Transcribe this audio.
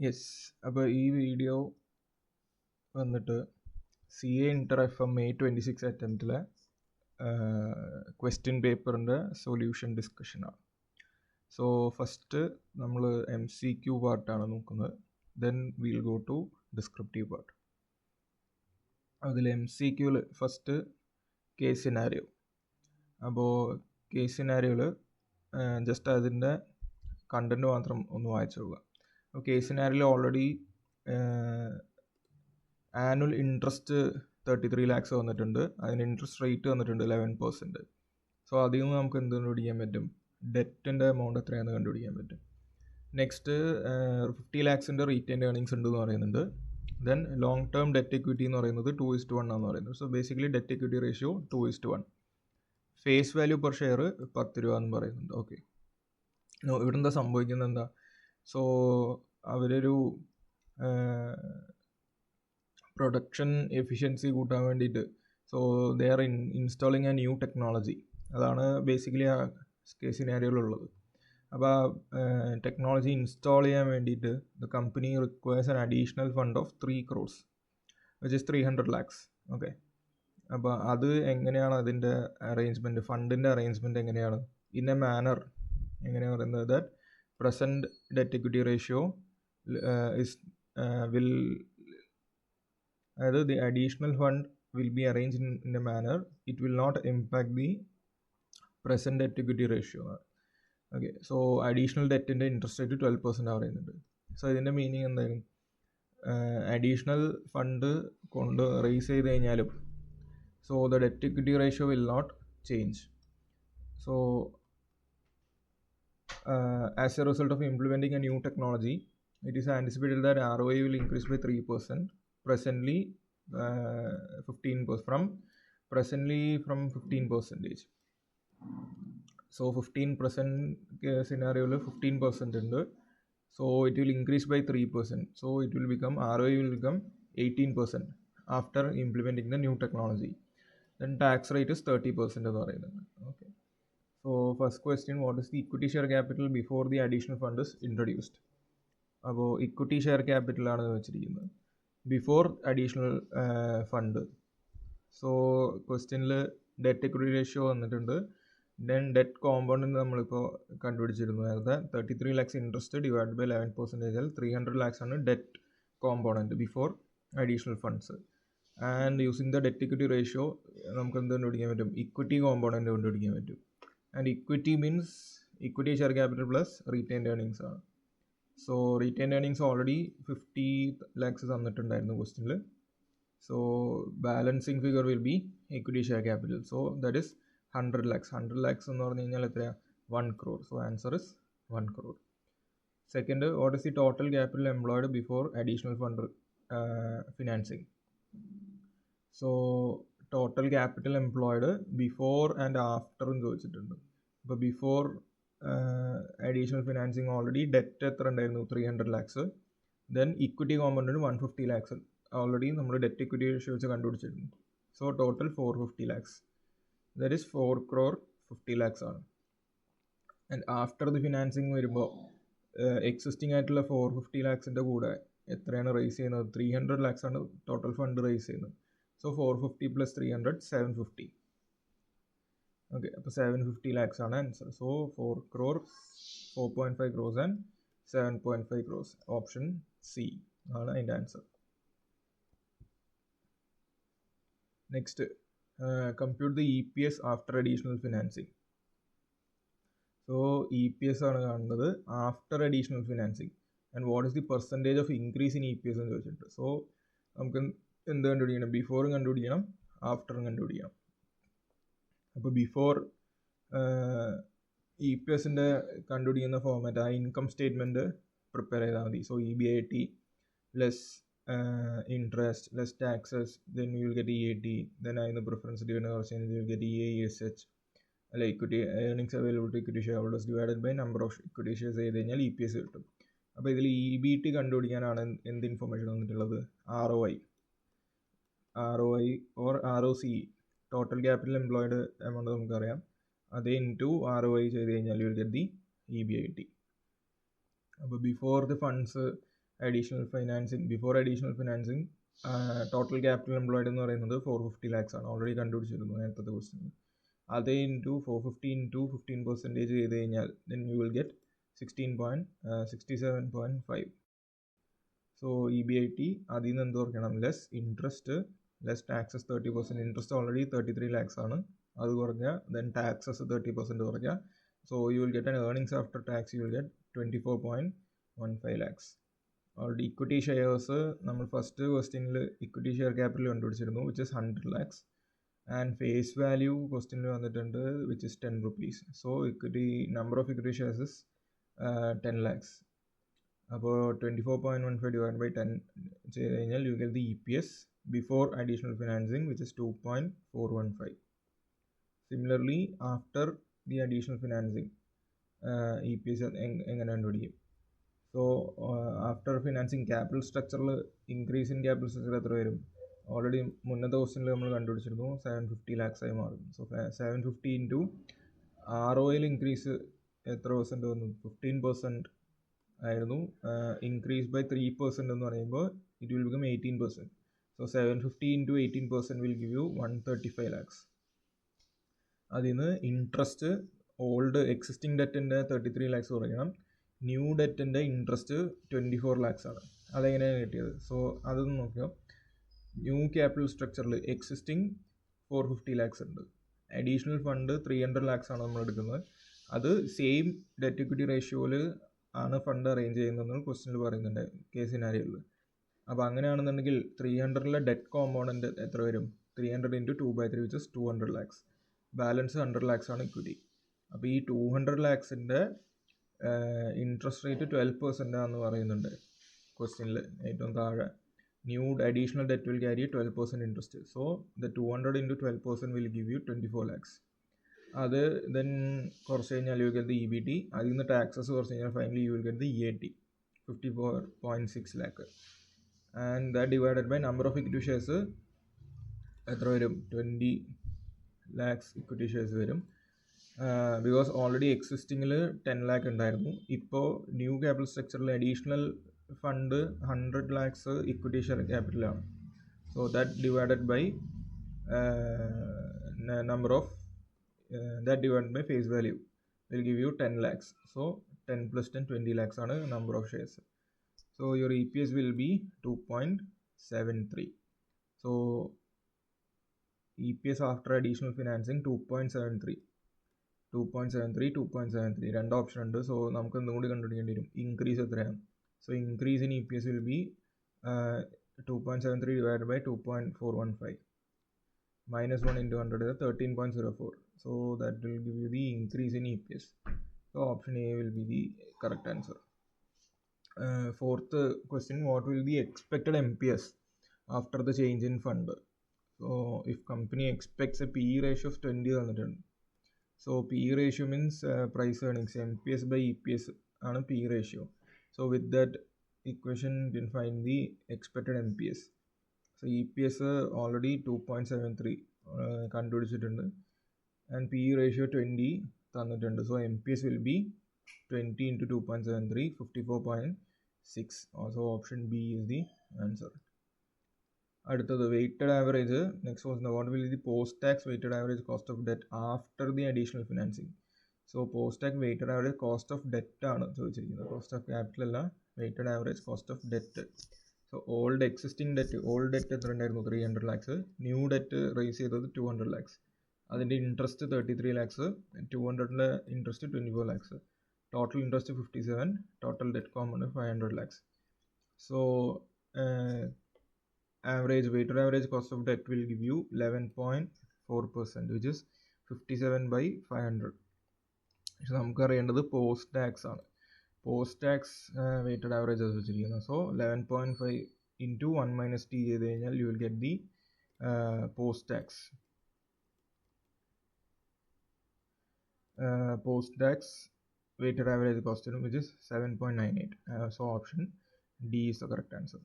Yes. അപ്പോൾ ഈ video വന്നിട്ട് CA Inter FM May 26 അറ്റംപ്റ്റിലെ ക്വസ്റ്റ്യൻ പേപ്പറിൻ്റെ സൊല്യൂഷൻ ഡിസ്കഷനാണ്. സോ ഫസ്റ്റ് നമ്മൾ MCQ പാർട്ടാണ് നോക്കുന്നത്. Then will go to descriptive part. അതിൽ MCQയിൽ ഫസ്റ്റ് കേസ് സിനാരിയോ. അപ്പോൾ കേസ് സിനാരിയോയിൽ ജസ്റ്റ് അതിൻ്റെ കണ്ടൻറ്റ് മാത്രം ഒന്ന് വായിച്ചു നോക്കുക. അപ്പോൾ കേസ് സിനാരിയോയിൽ ഓൾറെഡി ആനുവൽ ഇൻട്രസ്റ്റ് 33 lakhs വന്നിട്ടുണ്ട്. അതിന് ഇൻട്രസ്റ്റ് റേറ്റ് വന്നിട്ടുണ്ട് 11%. സോ അതിൽ നിന്ന് നമുക്ക് എന്ത് കണ്ടുപിടിക്കാൻ പറ്റും? ഡെറ്റിൻ്റെ എമൗണ്ട് എത്രയാണെന്ന് കണ്ടുപിടിക്കാൻ പറ്റും. നെക്സ്റ്റ് 50 lakhs റീറ്റെയിൻഡ് ഏർണിങ്സ് ഉണ്ടെന്ന് പറയുന്നുണ്ട്. Then long term debt equity എന്ന് പറയുന്നത് 2:1 ആണെന്ന് പറയുന്നത്. So basically debt equity ratio 2:1. Face value per share 10 രൂപ എന്ന് പറയുന്നുണ്ട്. ഓക്കെ, ഇവിടെ എന്താ സംഭവിക്കുന്നത് എന്താ? സോ അവരൊരു പ്രൊഡക്ഷൻ എഫിഷ്യൻസി കൂട്ടാൻ വേണ്ടിയിട്ട് they are installing a new technology. അതാണ് ബേസിക്കലി ആ കേസ് സിനാരിയോയിലുള്ളത്. അപ്പോൾ ആ ടെക്നോളജി ഇൻസ്റ്റാൾ ചെയ്യാൻ വേണ്ടിയിട്ട് the company requires an additional fund of 3 crores which is 300 lakhs. Okay, അപ്പോൾ അത് എങ്ങനെയാണ് അതിൻ്റെ അറേഞ്ച്മെൻറ്റ്, ഫണ്ടിൻ്റെ അറേഞ്ച്മെൻറ്റ് എങ്ങനെയാണ്? ഇൻ എ മാനർ എങ്ങനെയാണ് പറയുന്നത്? That present debt equity ratio will, അതായത് the additional fund will be arrange in a manner it will not impact the present debt equity ratio. Okay, so additional ഡെറ്റിൻ്റെ interest rate 12% പറയുന്നുണ്ട്. So ഇതിൻ്റെ meaning എന്തായാലും additional fund കൊണ്ട് raise ചെയ്ത് കഴിഞ്ഞാലും so the debt equity ratio will not change. So as a result of implementing a new technology it is anticipated that ROI will increase by 3%, presently 15%, from 15%. So 15% scenario 15% ഉണ്ട്. So it will increase by 3%. So it will become, ROI will become 18% after implementing the new technology. Then tax rate is 30% എന്ന് പറയുന്നത്. Okay, so first question, what is the equity share capital before the additional fund is introduced? അപ്പോൾ equity share ക്യാപിറ്റലാണ് വെച്ചിരിക്കുന്നത് before additional fund. So ക്വസ്റ്റ്യനിൽ debt equity ratio വന്നിട്ടുണ്ട്. Then debt compound നമ്മളിപ്പോൾ കണ്ടുപിടിച്ചിരുന്നു. നേരത്തെ 33 lakhs interest divide by 11%, 300 lakhs ആണ് debt compound before additional funds. And using the debt equity ratio നമുക്ക് എന്ത് കണ്ടുപിടിക്കാൻ പറ്റും? ഇക്വിറ്റി കോമ്പൗണ്ട് കണ്ടുപിടിക്കാൻ പറ്റും. And equity means equity share capital plus retained earnings ആണ്. So retained earnings already 50 lakhs തന്നിട്ടുണ്ടായിരുന്നു ക്വസ്റ്റ്യനിൽ. So balancing figure will be equity share capital. So that is 100 lakhs. 100 lakhs എന്ന് പറഞ്ഞു കഴിഞ്ഞാൽ എത്രയാണ്? 1 crore. So answer is 1 crore. Second, what is the total capital employed before additional fund financing? So total capital employed before and after എന്ന് ചോദിച്ചിട്ടുണ്ട്. അപ്പോൾ before additional financing already debt എത്ര ഉണ്ടായിരുന്നു? 300 lakhs. Then equity കോമ്പൗണ്ടിന് 150 lakhs already നമ്മൾ debt equity ratio വെച്ച് കണ്ടുപിടിച്ചിരുന്നു. So total 450 lakhs. That is 4 crore 50 lakhs ആണ്. ആൻഡ് ആഫ്റ്റർ ദി ഫിനാൻസിങ് വരുമ്പോൾ എക്സിസ്റ്റിംഗ് ആയിട്ടുള്ള 450 lakhsൻ്റെ കൂടെ എത്രയാണ് റേസ് ചെയ്യുന്നത്? 300 lakhs ആണ് ടോട്ടൽ ഫണ്ട് റേസ് ചെയ്യുന്നത്. സോ 450 + 300 750. ഓക്കെ, അപ്പോൾ 750 lakhs ആണ് answer. So 4 crore, 4.5 crores and 7.5 crores. Option C ആണ് അതിൻ്റെ answer. Next, compute the EPS after additional financing. So EPS ആണ് കാണുന്നത് after additional financing. And what is the percentage of increase in EPS എന്ന് ചോദിച്ചിട്ടുണ്ട്. So നമുക്ക് എന്ത് കണ്ടുപിടിക്കണം? ബിഫോറും കണ്ടുപിടിക്കണം, ആഫ്റ്ററും കണ്ടുപിടിക്കണം. അപ്പോൾ ബിഫോർ EPSൻ്റെ കണ്ടുപിടിക്കുന്ന ഫോർമാറ്റ് ആ ഇൻകം സ്റ്റേറ്റ്മെൻറ്റ് പ്രിപ്പയർ ചെയ്താൽ മതി. So EBIT less interest less taxes, then you will get EAT, then അതിന് പ്രിഫറൻസ് ഡിവിഡൻഡ് കുറച്ച് യു വിൽ ഗെറ്റ് EISH, അല്ല equity earnings available to equity share holders divided by number of equity shares ചെയ്ത് കഴിഞ്ഞാൽ EPS കിട്ടും. അപ്പോൾ ഇതിൽ EBT കണ്ടുപിടിക്കാനാണ് എന്ത് information വന്നിട്ടുള്ളത്? ROI or ROCE, total capital employed amount നമുക്കറിയാം. അതേ ഇൻറ്റു ROI ചെയ്ത് കഴിഞ്ഞാൽ U will get the EBIT. അപ്പോൾ before the funds additional financing, before additional financing total capital employed എന്ന് പറയുന്നത് 450 lakhs ആണ്. ഓൾറെഡി കണ്ടുപിടിച്ചിരുന്നു നേരത്തെ ക്വസ്റ്റ്യൻ. അതേ ഇൻറ്റു 450 ഇൻറ്റു 15% ചെയ്ത് കഴിഞ്ഞാൽ then you will get 67.5. So EBIT അതിൽ നിന്ന് എന്ത് കുറയ്ക്കണം, less interest less taxes 30%. Interest already 33 lakhs ആണ്, അത് കുറഞ്ഞ ദെൻ ടാക്സസ് 30% കുറയ്ക്കുക. So you will get an earnings after tax, you will get 24.15 lakhs. Already equity shares നമ്മൾ ഫസ്റ്റ് ക്വസ്റ്റ്യനിൽ ഇക്വിറ്റി ഷെയർ ക്യാപിറ്റൽ കണ്ടുപിടിച്ചിരുന്നു, which is 100 lakhs. And face value ക്വസ്റ്റ്യനിൽ വന്നിട്ടുണ്ട് which is 10 rupees. So equity number of equity shares is 10 lakhs. അപ്പോൾ 24.15 divided by 10 ചെയ്ത് കഴിഞ്ഞാൽ you get the EPS before additional financing which is 2.415. Similarly after the additional financing EPS എങ്ങനെ കണ്ടുപിടിക്കും? So after financing capital സ്ട്രക്ചറിൽ increase in capital structure എത്ര വരും? Already മുന്നത്തെ ക്വസ്റ്റ്യനിൽ നമ്മൾ കണ്ടുപിടിച്ചിരുന്നു 750 lakhs ആയി മാറും. സോ 750 ഇൻറ്റു ROയിൽ ഇൻക്രീസ് എത്ര പെർസെൻറ്റ് വന്നു? 15% ആയിരുന്നു. ഇൻക്രീസ് ബൈ 3% എന്ന് പറയുമ്പോൾ it will become 18%. So 750 into 18% will give you 135 lakhs. അതിൽ നിന്ന് ഇൻട്രസ്റ്റ് ഓൾഡ് എക്സിസ്റ്റിംഗ് ഡെറ്റിൻ്റെ 33 lakhs കുറയ്ക്കണം. ന്യൂ ഡെറ്റിൻ്റെ ഇൻട്രസ്റ്റ് 24 lakhs ആണ്. അതെങ്ങനെയാണ് കിട്ടിയത്? സോ അതൊന്ന് നോക്കിയോ. ന്യൂ ക്യാപിറ്റൽ സ്ട്രക്ചറിൽ എക്സിസ്റ്റിംഗ് 450 lakhs ഉണ്ട്, അഡീഷണൽ ഫണ്ട് 300 lakhs ആണ് നമ്മൾ എടുക്കുന്നത്. അത് സെയിം ഡെറ്റ് ഇക്വിറ്റി റേഷ്യോയിൽ ആണ് ഫണ്ട് അറേഞ്ച് ചെയ്യുന്നതെന്ന് ക്വസ്റ്റ്യനിൽ പറയുന്നുണ്ട് കേസ് സിനാരിയോയിൽ. അപ്പോൾ അങ്ങനെയാണെന്നുണ്ടെങ്കിൽ 300-ലെ ഡെറ്റ് കോമ്പോണൻറ്റ് എത്ര വരും? 300 into 2/3 which is 200 lakhs. Balance 100 lakhs ആണ് ഇക്വിറ്റി. അപ്പോൾ ഈ 200 lakhs-ൻ്റെ ഇൻട്രസ്റ്റ് റേറ്റ് 12% ആണെന്ന് പറയുന്നുണ്ട് ക്വസ്റ്റ്യനിൽ ഏറ്റവും താഴെ. New additional debt will carry 12% interest. So the 200 into 12% will give you 24 lakhs. അത് ദെൻ കുറച്ച് കഴിഞ്ഞാൽ യു ഗെറ്റ് ദി EBT. അതിൽ നിന്ന് ടാക്സസ് കുറച്ച് കഴിഞ്ഞാൽ finally you will get the EAT 54.6 lakh. And that divided by number of equity shares എത്ര വരും? 20 lakhs equity shares വരും. ബിക്കോസ് ഓൾറെഡി എക്സിസ്റ്റിങ്ങിൽ 10 lakh ഉണ്ടായിരുന്നു. ഇപ്പോൾ ന്യൂ ക്യാപിറ്റൽ സ്ട്രക്ചറിൽ additional fund 100 lakhs equity share ക്യാപിറ്റലാണ്. So that divided by number of that divided by face value will give you 10 lakhs. So 10 plus 10 20 lakhs ആണ് number of shares. So your EPS will be 2.73. So EPS after additional financing 2.73 രണ്ട് option ഉണ്ട്. So നമുക്ക് ഒന്നും കൂടി കണ്ടുപിടിക്കേണ്ടി വരും increase എത്രയാണ്. So increase in EPS will be 2.73 divided by 2.415 minus 1 into 100 is 13.04. So that will give you the increase in EPS. So option A will be the correct answer. Fourth question, what will be expected MPS after the change in fund? So if company expects a PE ratio of 20 തന്നിട്ടുണ്ട്. So PE ratio means price earnings. MPS by EPS ആണ് PE ratio. So with that equation you can find the expected MPS. So EPS already 2.73 കണ്ടുപിടിച്ചിട്ടുണ്ട്. And PE ratio 20 തന്നിട്ടുണ്ട്. So MPS will be 20 into 2.73 54.6. So option B is the answer. അടുത്തത് weighted average. Next was what will the post tax weighted average cost of debt after the additional financing. So post tax weighted average cost of debt ആണ് ചോദിച്ചിരിക്കുന്നത്, cost of capital അല്ല. Weighted average cost of debt. So old existing debt, old debt എത്ര ഉണ്ടായിരുന്നു? 300 lakhs. New debt raise ചെയ്തത് 200 lakhs. അതിൻ്റെ interest 33 lakhs. 200-ലെ interest 24 lakhs. Total interest 57. Total debt compound 500 lakhs. So average weighted average cost of debt will give you 11.4%, which is 57/500. പക്ഷെ നമുക്കറിയേണ്ടത് post tax ആണ്. Post tax weighted average അത് വെച്ചിരിക്കുന്നത്. So 11.5 into 1 - T ചെയ്ത് കഴിഞ്ഞാൽ U will get the post tax. Post tax weighted average cost which is 7.98. So option D is the correct answer.